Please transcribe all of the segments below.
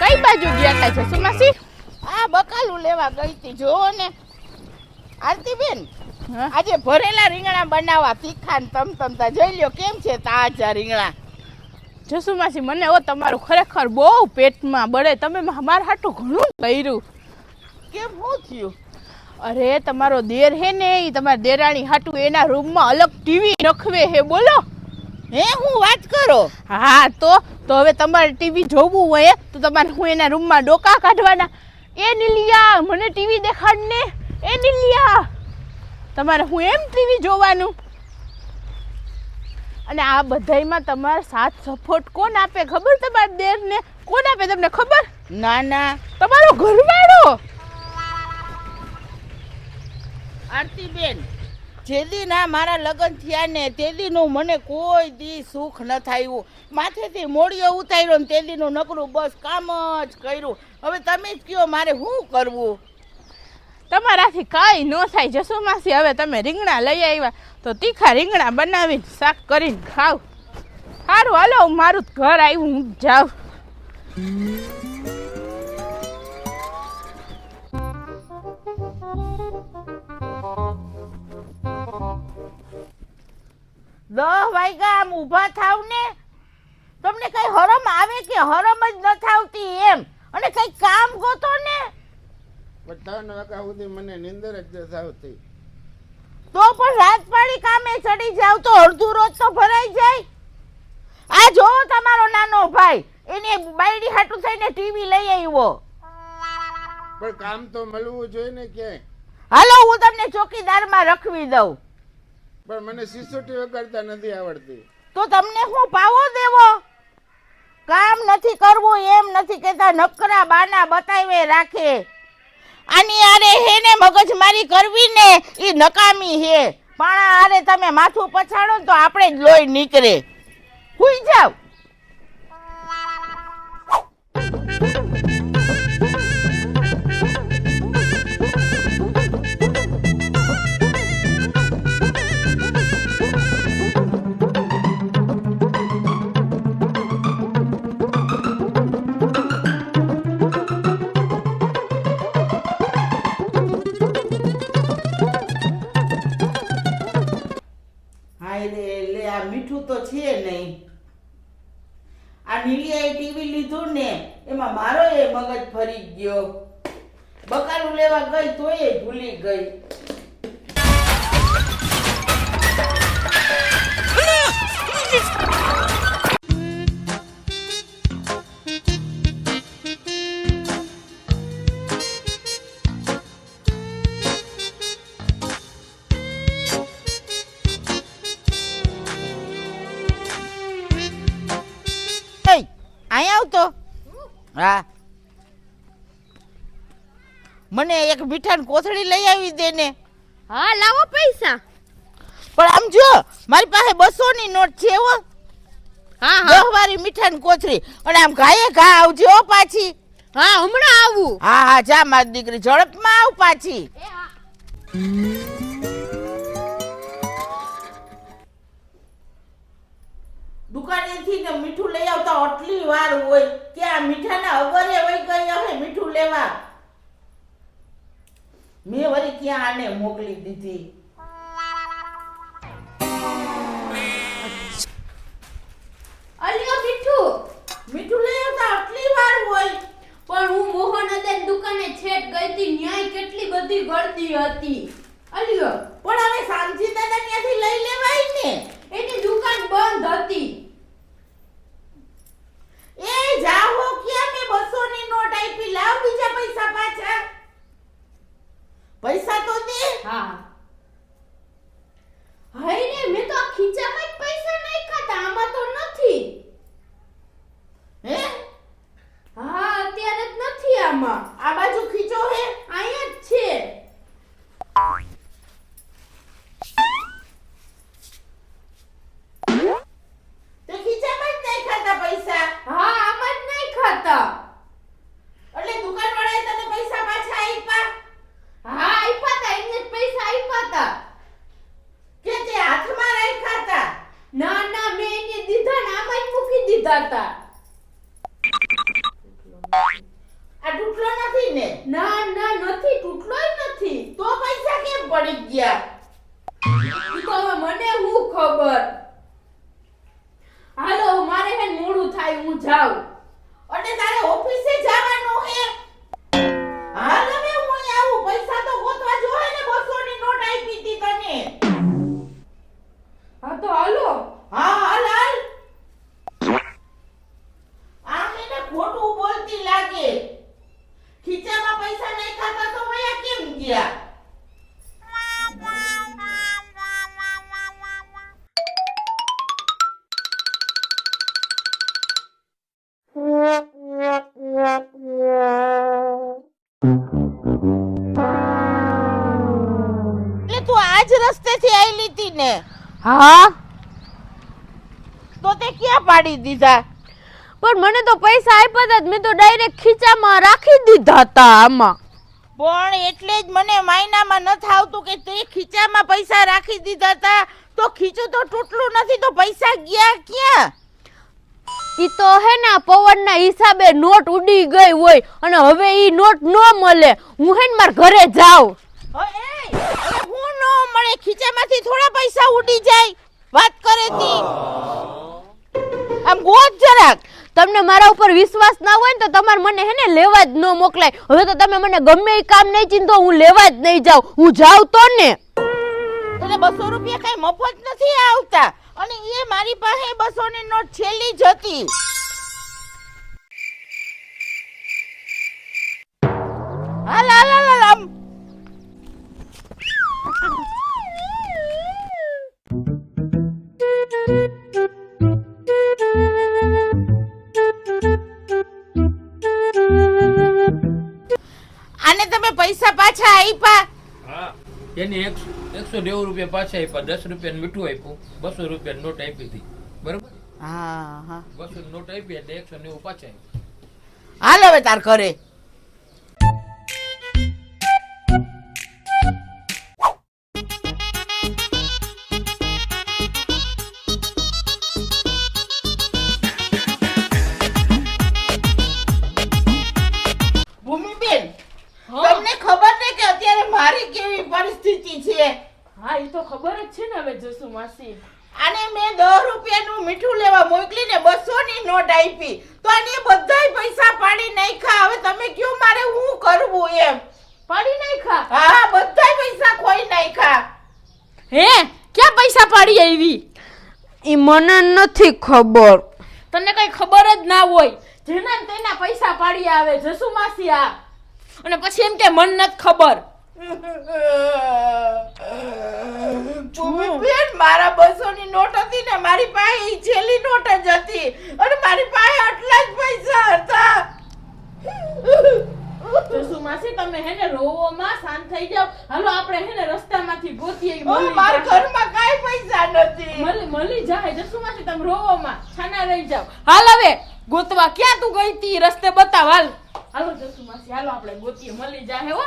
કઈ બાજુ ગયા તા જસુમાસી? આ બકાલું લેવા ગઈ હતી. જોવો ને આરતીબેન, આજે ભરેલા રીંગણા બનાવવા તીખા ને તમતમતા. જોઈ લ્યો કેમ છે તાજા રીંગણા. જસુમાસી, મને ઓ તમારું ખરેખર બહુ પેટમાં બળે. તમે મારા હાટું ઘણું કર્યું. કેમ શું થયું? અરે તમારો દેર હે ને, એ તમારા દેરાણી હાટું એના રૂમમાં અલગ ટીવી રખવે હે. બોલો. હે, હું વાત કરો? હા તો હવે તમારે ટીવી જોવું હોય તો તમારે હું એના રૂમમાં ડોકા કાઢવાના. એ નીલિયા, મને ટીવી દેખાડ ને. એ નીલિયા, તમારે હું એમ ટીવી જોવાનું. અને આ બધાયમાં તમારે સાથ સપોર્ટ કોણ આપે ખબર? તમારા દેરને કોણ આપે તમને ખબર? ના ના, તમારો ઘરવાળો. આરતીબેન, જેદી ના મારા લગ્ન થયા ને તેદીનું મને કોઈ દી સુખ ન થયું. માથેથી મોડિયો ઉતાર્યો ને તેદીનું નકરું બસ કામ જ કર્યું. હવે તમે જ કયો મારે શું કરવું? તમારાથી કાંઈ ન થાય જસુમાસી. હવે તમે રીંગણા લઈ આવ્યા તો તીખા રીંગણા બનાવીને શાક કરીને ખાવ. સારું હાલો, મારું ઘર આવ્યું, હું જાઉં. દહ વાગ્યા આમ ઊભા થાવ ને, તમને કઈ હરમ આવે કે હરમ જ ન થાવતી એમ? અને કઈ કામ ગોતો ને. 3 વાગ્યા સુધી મને નીંદર જ નથી આવતી. તો પણ રાત પાડી કામે ચડી જાવ તો અડધું રોજ તો ભરાઈ જાય. આ જો તમારો નાનો ભાઈ એને બાયડી હાટું થઈને ટીવી લઈ આવ્યો. પણ કામ તો મળવું જોઈએ ને ક્યાંય. હાલો, હું તમને ચોકીદારમાં રખવી દઉં. પણ મને સિસોટી વગાડતા નથી આવડતી. તો તમને હું પાવો દેવો? કામ નથી કરવું એમ નથી કહેતા, નકરા બાના બતાવે રાખે. આની આરે હે ને મગજમારી કરવી ને એ નકામી હે. પણ આરે તમે માથું પછાડો તો આપણે જ લોહી નીકળે. હુઈ જાવ. મીઠું તો છે નહીં. આ નીલિયાએ ટીવી લીધું ને એમાં મારો એ મગજ ફરી ગયો. બકાલું લેવા ગઈ તોય ભૂલી ગઈ. અહીં આવતો. હા, મને એક મીઠાની કોથળી લઈ આવી દે ને. હા લાવો પૈસા. પણ આમ જો મારી પાસે 200 ની નોટ છે હો. હા 10 વાળી મીઠાની કોથળી. અને આમ ઘાયે ઘા આવજો પાછી. હા હમણાં આવું. હા હા, જા મારી દીકરી, ઝડપમાં આવ પાછી. દુકાનેથી ને મીઠું લઈ આવતા આટલી વાર હોય કે આ મીઠાના અગરે વઈ ગઈ હશે મીઠું લેવા. મેં વળી ક્યાં આને મોકલી દીધી. અલ્યો મીઠું. મીઠું લઈ આવતા આટલી વાર હોય. પણ હું મોહનદાન દુકાને છેટ ગઈ હતી, ન્યાય કેટલી બધી ગળદી હતી. અલ્યો. પણ હવે સામજી દાદા ત્યાંથી લઈ લેવાય ને. એની દુકાન બંધ હતી. એ જાહો ક્યાં? મેં 200 ની નોટ આપી, લાવ બીજા પૈસા પાછા. પૈસા તો દે. હા. હાય ને, મેં તો આ ખીચામાં જ પૈસા નાખ્યા હતા, આમાં તો નથી. હે? હા, અત્યારે જ નથી આમાં. આ બાજુ ખીચો હે? અહીંયા જ છે. દીધા હતા. આ તૂટલો નથી ને? ના ના નથી, તૂટલોય નથી. તો પૈસા કેમ પડી ગયા? ઈ તો હવે મને હું ખબર. હાલો મારે હે મોડું થાય, હું જાઉં. અને તારે ઓફિસે જવાનું હે? હાલ હવે હું અહીં આવું. પૈસા તો ગોતવા જોહે ને. 200 ની નોટ આપી હતી તને. હા તો હાલો. હા હાલ હાલ. આમ એને ખોટું બોલતી લાગે. ખીચામાં પૈસા નહીં ખાતા તો વયા કેમ ગયા? એટલે તું આજ રસ્તેથી આવેલી હતી ને? હા તો તે ક્યાં પાડી દીધા? પણ મને તો પૈસા આપ્યા હતા જ, મેં તો ડાયરેક્ટ ખીચામાં રાખી દીધા હતા આમાં. પણ એટલે જ મને માયનામાં નથી આવતું કે તે ખીચામાં પૈસા રાખી દીધા હતા. તો ખીચું તો તૂટલું નથી, તો પૈસા ગયા ક્યાં? ઈ તો હે ને પવનના હિસાબે નોટ ઉડી ગઈ હોય અને હવે ઈ નોટ ન મળે. હું હે ને માર ઘરે જાઉં. હવે હું ન મળે? ખીચામાંથી થોડા પૈસા ઉડી જાય? વાત કરે તી. આમ ગોત જરાક. તમને મારા ઉપર વિશ્વાસ ના હોય ને તો તમારે મને હે ને લેવા જ ન મોકલાય. હવે તો તમે મને ગમે એ કામ નહીં ચીંધો, હું લેવા જ નહીં જાઉં. હું જાઉં તો ને. એટલે 200 રૂપિયા કઈ મફત નથી આવતા. અને એ મારી પાસે 200 ની નોટ છેલ્લી જ હતી. હાલ હાલ હાલ આમ. આને તમે પૈસા પાછા આપ્યા? હા, એની 190 રૂપિયા પાછા આપ્યા, 10 રૂપિયા મીઠું આપ્યું, 200 રૂપિયા નોટ આપી હતી, બરોબર? હા હા 200 નોટ આપી એટલે 190 પાછા આપ્યા. હાલ હવે તાર ઘરે. ભૂમિબેન, તમને ખબર ને કે અત્યારે મારી કેવી પરિસ્થિતિ છે? હા ઈ તો ખબર જ છે ને હવે જસુ માસી. આને મેં 10 રૂપિયાનું મીઠું લેવા મોકલીને 200 ની નોટ આપી, તો આને બધાય પૈસા પાડી નાખ્યા. હવે તમે કયો મારે શું કરવું એમ? પાડી નાખ્યા? હા, બધાય પૈસા ખોઈ નાખ્યા. હે ક્યાં પૈસા પાડી આવી? ઈ મને નથી ખબર. તને કઈ ખબર જ ના હોય. જેના ને તેના પૈસા પાડી આવે જસુ માસી આ. અને પછી એમ કે મન નથી ખબર. ભૂમિબેન, મારા 200 ની નોટ હતી ને, મારી પાસે ઈ છેલ્લી નોટ જ હતી અને મારી પાસે આટલા જ પૈસા હતા. જસુ માસી તમે હેને રોવો માં શાંત થઈ જાવ. હાલો આપણે હેને રસ્તામાંથી ગોતીએ. મારા ઘરમાં કાઈ પૈસા નથી. મળી જાય જસુ માસી, તમે રોવો માં છાના રહી જાવ. હાલ હવે ગોતવા ક્યાં તું ગઈ તી? રસ્તે બતાવ હાલ. હાલો જસુ માસી, હાલો આપણે ગોતીએ, મળી જાય હો.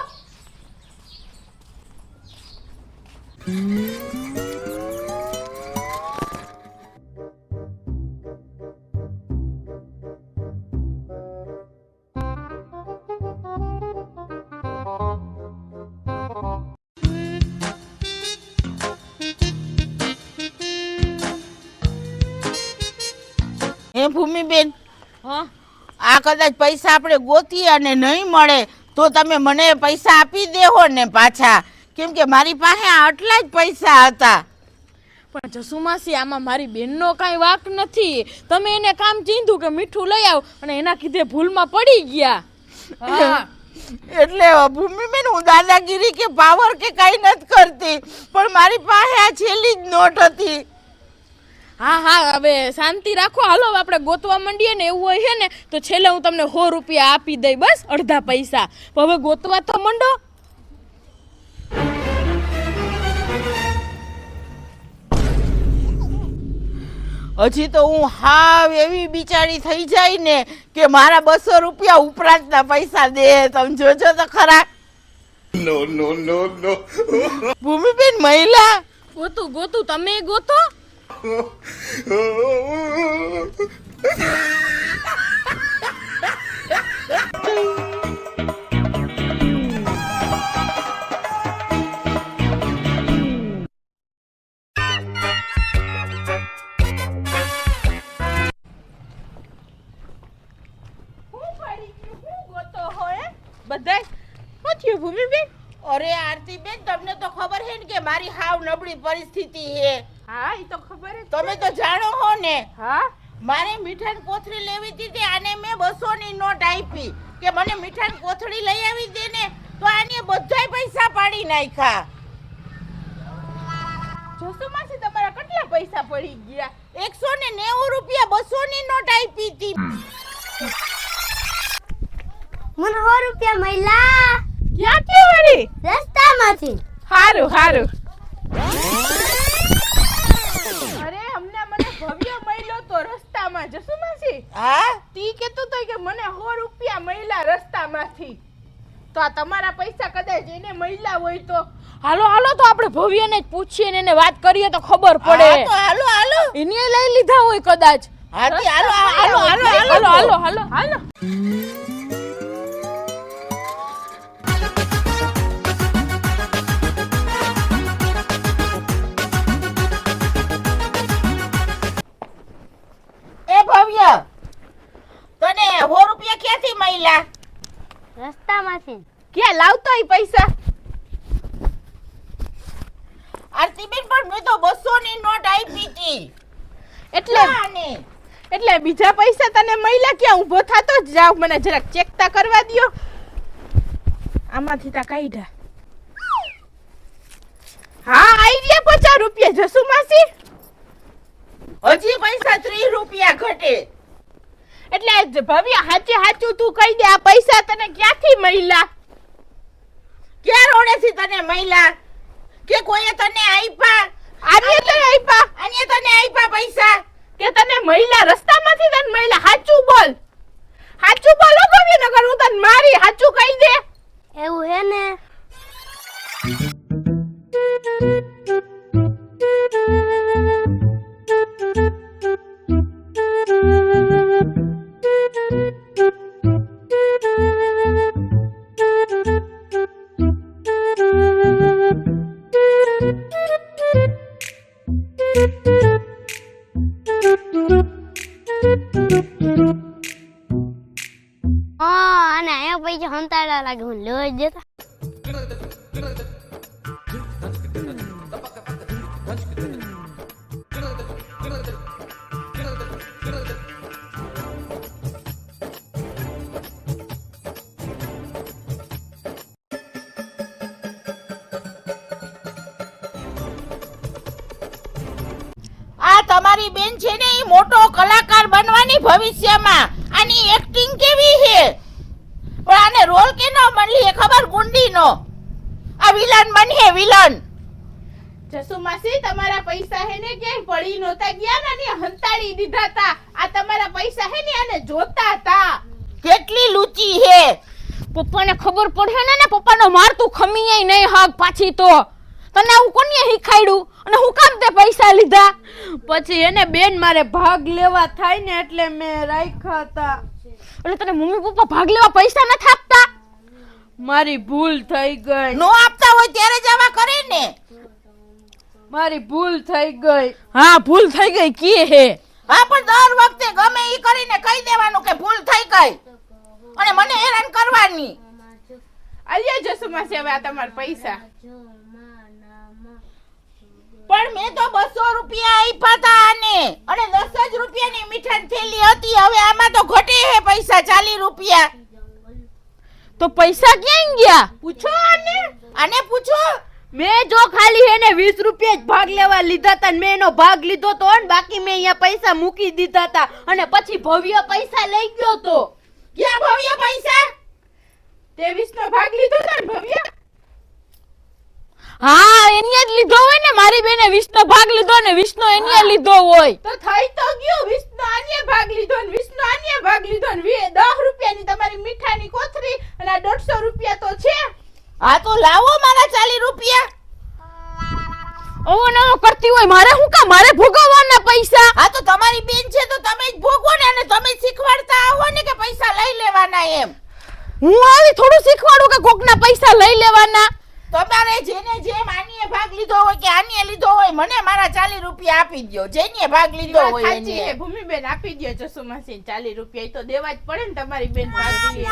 હે ભૂમિબેન, હા આ કદાચ પૈસા આપણે ગોતીએ અને નહીં મળે તો તમે મને પૈસા આપી દેહો ને પાછા, કેમ કે મારી પાસે આટલા જ પૈસા હતા. પણ જસુ માસી આમાં મારી બેનનો કાંઈ વાંક નથી. તમે એને કામ ચીંધું કે મીઠું લઈ આવ અને એના કીધે ભૂલમાં પડી ગયા. હા એટલે ભૂમિબેન, હું દાદાગીરી કે પાવર કે કઈ નથી કરતી, પણ મારી પાસે આ છેલ્લી જ નોટ હતી. હા હા હવે શાંતિ રાખો. હાલો હવે આપણે ગોતવા માંડીએ ને. એવું હોય છે ને તો છેલ્લે હું તમને 100 રૂપિયા આપી દઈ, બસ અડધા પૈસા. પણ હવે ગોતવા તો માંડો. હજી તો હું હાવ એવી બિચારી થઈ જાય ને કે મારા 200 રૂપિયા ઉપરાંતના પૈસા દે. તમે જોજો તો ખરા. No, no, no, no. ભૂમિબેન, મહિલા ગોતું ગોતું તમે ગોતો. બધાય શું થયું ભૂમિબેન? અરે આરતીબેન, તમને તો ખબર છે ને કે મારી હાવ નબળી પરિસ્થિતિ છે. હા એ તો ખબર જ તમે તો જાણો હો ને. હા મારે મીઠાની કોથળી લેવી હતી, આને મેં 200 ની નોટ આપી કે મને મીઠાની કોથળી લઈ આવી દે ને, તો આને બધાય પૈસા પાડી નાખ્યા. જસુમાસી તમારા કેટલા પૈસા પડી ગયા? 190 રૂપિયા 200 ની નોટ આપી હતી. મને 100 રૂપિયા મળ્યા ક્યાંથી વળી? રસ્તામાંથી. હારું હારું. અરે અમને ભવ્ય મળ્યો તો રસ્તામાં. જસુમાસી હા, તી કેતો તો કે મને 100 રૂપિયા મળ્યા રસ્તામાંથી. તો આ તમારા પૈસા કદાચ એને મળ્યા હોય તો હાલો હાલો તો આપણે ભવ્યને જ પૂછીએ ને એને વાત કરીએ તો ખબર પડે. હા, તો હાલો હાલો. એને લઈ લીધા હોય કદાચ. હાથી હાલો હાલો હાલો હાલો હાલો હાલો હાલો. એ ભવ્ય, તને 100 રૂપિયા ક્યાંથી મળ્યા? રસ્તામાંથી. ક્યાં લાવતો એ પૈસા? આરતીબેન, પણ મેં તો 200 ની નોટ આપી હતી. એટલે બીજા પૈસા તને મળ્યા ક્યાં? ઊભો થાતો જ જાવ, મને જરાક ચેકતા કરવા દ્યો. આમાંથી તા કાઢ્યા. હા આવી ગયા 50 રૂપિયા. જસુમાસી હજી પૈસા 30 રૂપિયા ઘટે. એટલે ભવ્ય હાચે હાચું તું કહી દે, આ પૈસા તને ક્યાંથી મળ્યા? ક્યાં રોડેથી તને મળ્યા? કે કોઈએ તને આપ્યા? આને તને આપ્યા આને તને આપ્યા પૈસા? કે તને મળ્યા રસ્તામાંથી? તને મળ્યા? હાચું બોલ, હાચું બોલ હો ભવ્ય, નકર હું તને મારી. હાચું કહી દે. એવું હે ને? અને અહીંયા પૈસા હંતાડા લાગે, હું લેવા જ દેતા. આ તમારી બેન છે ને, એ મોટો કલાકાર બનવાની ભવિષ્યમાં. આની એક્ટિંગ કેવી છે, પણ આને રોલ કેનો મળી એ ખબર? ગુંડીનો. આ વિલન બની, વિલન. જસુમાસી તમારા પૈસા હે ને ક્યાંય પડી નહોતા ગયા ને, હંતાડી દીધા તા. આ તમારા પૈસા હે ને આને જોતા તા. કેટલી લૂચી હે. પપ્પાને ખબર પડે ને, પપ્પાનો મારતું ખમીએ નહીં હાગ પાછી તો. તને આવું કોને શીખાડ્યું અને હું કામ તે પૈસા લીધા? પછી એને બેન મારે ભાગ લેવા થાય ને એટલે મેં રાખ્યા તા. એટલે તને મમ્મી પપ્પા ભાગ લેવા પૈસા નથી આપતા? મારી ભૂલ થઈ ગઈ. નો આપતા હોય ત્યારે જ આવા કરે ને. મારી ભૂલ થઈ ગઈ. હા ભૂલ થઈ ગઈ કે હે. હા, પણ દર વખતે ગમે ઈ કરીને કહી દેવાનું કે ભૂલ થઈ ગઈ અને મને હેરાન કરવાની. આલ્યો જસુમાસી હવે આ તમારા પૈસા. પણ મેં તો 200 રૂપિયા આપ્યા તા આને, અને 10 જ રૂપિયાની મીઠાની થેલી હતી. હવે આમાં તો ઘટે હે પૈસા 40 રૂપિયા. તો પૈસા ક્યાં ગયા? પૂછો આને. આને પૂછો. મેં જો ખાલી એને 20 રૂપિયા જ ભાગ લેવા લીધા તા, મેં એનો ભાગ લીધો તો ને બાકી મેં અહીંયા પૈસા મૂકી દીધા તા. અને પછી ભવ્ય પૈસા લઈ ગયો તો. ક્યાં ભવ્ય પૈસા? તે 20 નો ભાગ લીધો તો ને ભવ્ય. હા એને જ લીધો હોય ને, મારી બેને 20 નો ભાગ લીધો ને 20 નો એને લીધો હોય. તો થઈ તો ગયો. 20 નો આને ભાગ લીધો ને 20 નો આને ભાગ લીધો ને 10 રૂપિયાની તમારી મીઠાની કોથળી અને આ 150 રૂપિયા તો છે. હા, તો લાવો મારા 40 રૂપિયા. ઓવો નવો કરતી હોય મારે હું કામ? મારે ભોગવવા પૈસા? હા તો તમારી બેન છે તો તમે જ ભોગવો ને, અને તમે જ શીખવાડતા આવો ને કે પૈસા લઈ લેવાના એમ. હું આવી થોડું શીખવાડું કે કોકના પૈસા લઈ લેવાના? તમારે જેને જેમ આનીએ ભાગ લીધો હોય કે આનીએ લીધો હોય, મને મારા 40 રૂપિયા આપી દ્યો. જેને ભાગ લીધો વાત હોય સાચી એને. છે ભૂમિબેન, આપી દ્યો જસુમાસી 40 રૂપિયા. ઈ તો દેવા જ પડે ને તમારી બેન ભાગી.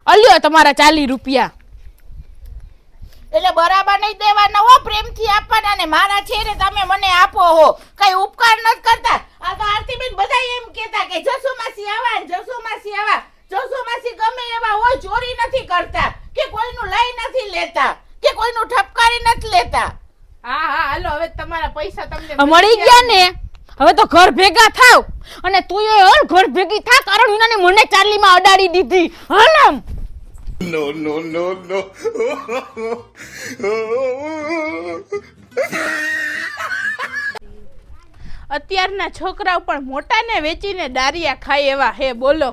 અલ્યો તમારા 40 રૂપિયા. એટલે બરાબર નહીં દેવાના હો, પ્રેમથી આપવાના. ને મારા છે ને તમે મને આપો હો, કઈ ઉપકાર નથી કરતા. આ તો આરતીબેન બધા એમ કહેતા કે જસુમાસી આવા ને જસુમાસી આવા. જસુમાસી ગમે એવા હોય, ચોરી નથી કરતા કે કોઈનું લઈ નથી લેતા કે કોઈનું ઠપકારી નથી લેતા. હા હા હાલો, હવે તમારા પૈસા તમને મળી ગયા ને, હવે તો ઘર ભેગા થાવ. અને તું એ હાલ ઘર ભેગી થા, કારણ વિનાને મને 40 માં અડાડી દીધી. હાલ આમ. અત્યારના છોકરાઓ પણ મોટાને વેચીને દારિયા ખાય એવા હે, બોલો.